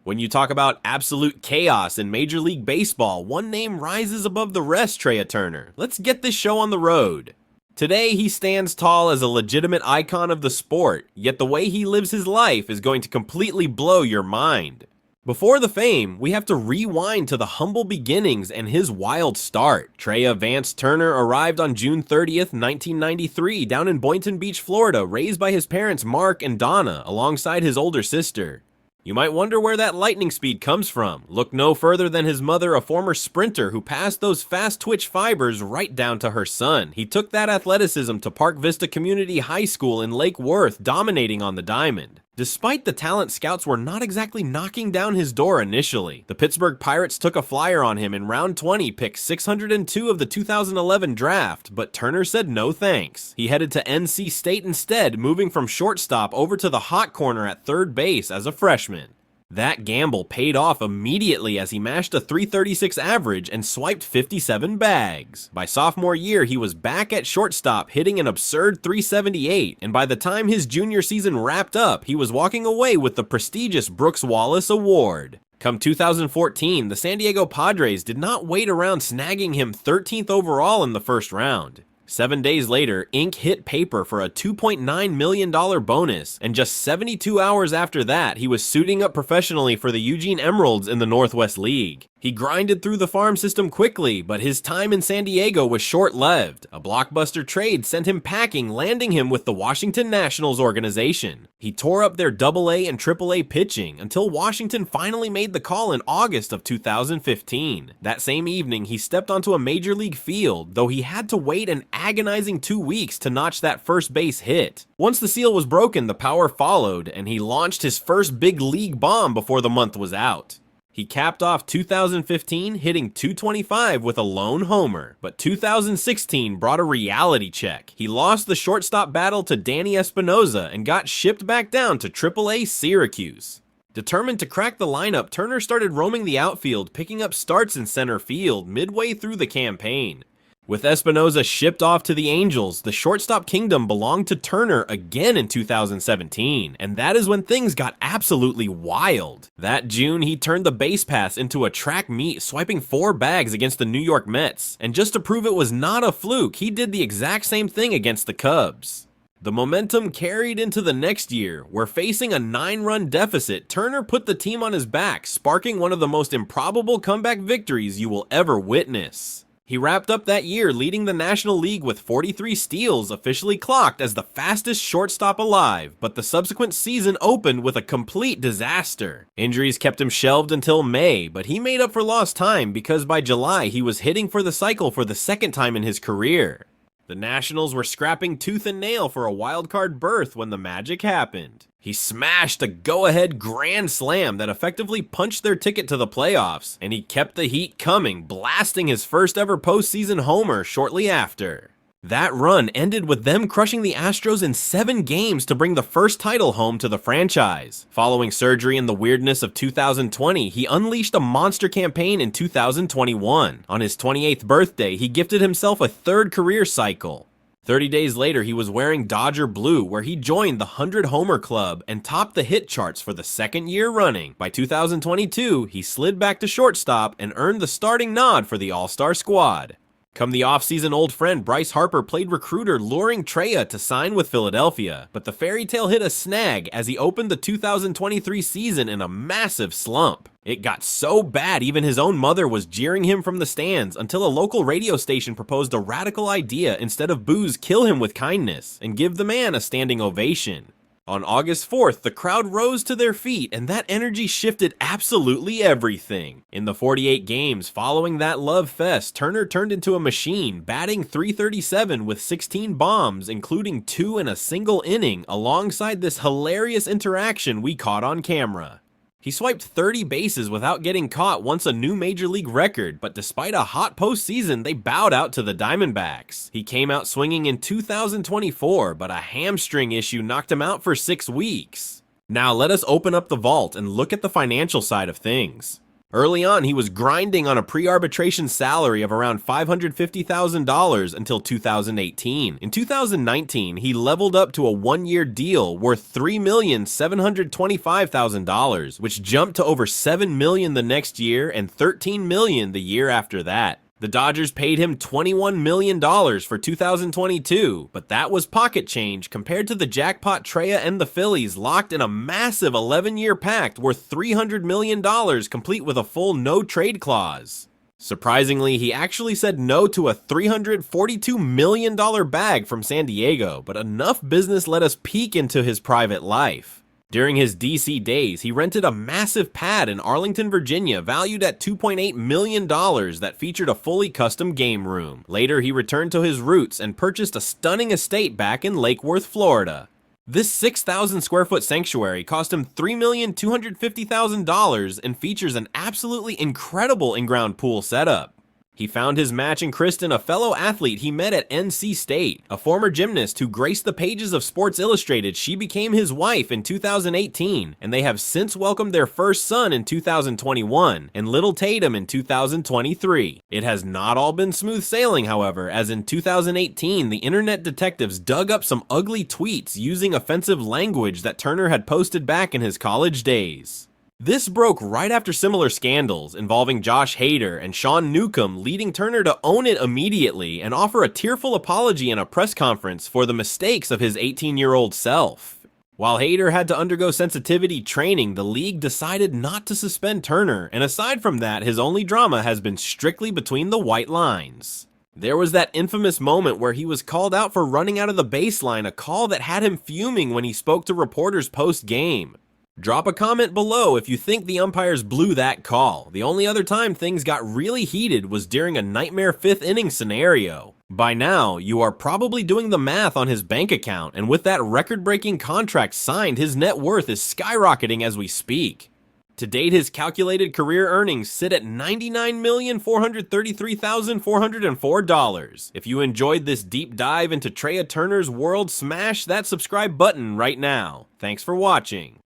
When you talk about absolute chaos in Major League Baseball, one name rises above the rest, Trea Turner. Let's get this show on the road. Today, he stands tall as a legitimate icon of the sport, yet the way he lives his life is going to completely blow your mind. Before the fame, we have to rewind to the humble beginnings and his wild start. Trea Vance Turner arrived on June 30th, 1993, down in Boynton Beach, Florida, raised by his parents Mark and Donna, alongside his older sister. You might wonder where that lightning speed comes from. Look no further than his mother, a former sprinter who passed those fast twitch fibers right down to her son. He took that athleticism to Park Vista Community High School in Lake Worth, dominating on the diamond. Despite the talent, scouts were not exactly knocking down his door initially. The Pittsburgh Pirates took a flyer on him in round 20, pick 602 of the 2011 draft, but Turner said no thanks. He headed to NC State instead, moving from shortstop over to the hot corner at third base as a freshman. That gamble paid off immediately as he mashed a .336 average and swiped 57 bags. By sophomore year, he was back at shortstop hitting an absurd .378, and by the time his junior season wrapped up, he was walking away with the prestigious Brooks Wallace Award. Come 2014, the San Diego Padres did not wait around snagging him 13th overall in the first round. 7 days later, ink hit paper for a $2.9 million bonus, and just 72 hours after that, he was suiting up professionally for the Eugene Emeralds in the Northwest League. He grinded through the farm system quickly, but his time in San Diego was short-lived. A blockbuster trade sent him packing, landing him with the Washington Nationals organization. He tore up their AA and AAA pitching until Washington finally made the call in August of 2015. That same evening, he stepped onto a major league field, though he had to wait an agonizing 2 weeks to notch that first base hit. Once the seal was broken, the power followed, and he launched his first big league bomb before the month was out. He capped off 2015 hitting .225 with a lone homer, but 2016 brought a reality check. He lost the shortstop battle to Danny Espinosa and got shipped back down to AAA Syracuse. Determined to crack the lineup, Turner started roaming the outfield, picking up starts in center field midway through the campaign. With Espinosa shipped off to the Angels, the shortstop kingdom belonged to Turner again in 2017, and that is when things got absolutely wild. That June, he turned the base pass into a track meet, swiping 4 bags against the New York Mets, and just to prove it was not a fluke, he did the exact same thing against the Cubs. The momentum carried into the next year, where facing a 9-run deficit, Turner put the team on his back, sparking one of the most improbable comeback victories you will ever witness. He wrapped up that year leading the National League with 43 steals, officially clocked as the fastest shortstop alive, but the subsequent season opened with a complete disaster. Injuries kept him shelved until May, but he made up for lost time because by July he was hitting for the cycle for the second time in his career. The Nationals were scrapping tooth and nail for a wildcard berth when the magic happened. He smashed a go-ahead grand slam that effectively punched their ticket to the playoffs, and he kept the heat coming, blasting his first ever postseason homer shortly after. That run ended with them crushing the Astros in 7 games to bring the first title home to the franchise. Following surgery and the weirdness of 2020, he unleashed a monster campaign in 2021. On his 28th birthday, he gifted himself a 3rd career cycle. 30 days later, he was wearing Dodger blue, where he joined the 100-homer club and topped the hit charts for the 2nd year running. By 2022, he slid back to shortstop and earned the starting nod for the All-Star squad. Come the offseason, old friend Bryce Harper played recruiter, luring Trea to sign with Philadelphia, but the fairy tale hit a snag as he opened the 2023 season in a massive slump. It got so bad even his own mother was jeering him from the stands until a local radio station proposed a radical idea: instead of booze, kill him with kindness, and give the man a standing ovation. On August 4th, the crowd rose to their feet, and that energy shifted absolutely everything. In the 48 games following that love fest, Turner turned into a machine, batting .337 with 16 bombs, including 2 in a single inning, alongside this hilarious interaction we caught on camera. He swiped 30 bases without getting caught, once a new major league record, but despite a hot postseason, they bowed out to the Diamondbacks. He came out swinging in 2024, but a hamstring issue knocked him out for 6 weeks. Now let us open up the vault and look at the financial side of things. Early on, he was grinding on a pre-arbitration salary of around $550,000 until 2018. In 2019, he leveled up to a one-year deal worth $3,725,000, which jumped to over $7 million the next year and $13 million the year after that. The Dodgers paid him $21 million for 2022, but that was pocket change compared to the jackpot Trea and the Phillies locked in a massive 11-year pact worth $300 million, complete with a full no-trade clause. Surprisingly, he actually said no to a $342 million bag from San Diego, but enough business let us peek into his private life. During his DC days, he rented a massive pad in Arlington, Virginia, valued at $2.8 million that featured a fully custom game room. Later, he returned to his roots and purchased a stunning estate back in Lake Worth, Florida. This 6,000 square foot sanctuary cost him $3,250,000 and features an absolutely incredible in-ground pool setup. He found his match in Kristen, a fellow athlete he met at NC State. A former gymnast who graced the pages of Sports Illustrated, she became his wife in 2018, and they have since welcomed their first son in 2021, and little Tatum in 2023. It has not all been smooth sailing, however, as in 2018, the internet detectives dug up some ugly tweets using offensive language that Turner had posted back in his college days. This broke right after similar scandals involving Josh Hader and Sean Newcomb, leading Turner to own it immediately and offer a tearful apology in a press conference for the mistakes of his 18-year-old self. While Hader had to undergo sensitivity training, the league decided not to suspend Turner, and aside from that, his only drama has been strictly between the white lines. There was that infamous moment where he was called out for running out of the baseline, a call that had him fuming when he spoke to reporters post-game. Drop a comment below if you think the umpires blew that call. The only other time things got really heated was during a nightmare 5th inning scenario. By now, you are probably doing the math on his bank account, and with that record-breaking contract signed, his net worth is skyrocketing as we speak. To date, his calculated career earnings sit at $99,433,404. If you enjoyed this deep dive into Trea Turner's world, smash that subscribe button right now. Thanks for watching.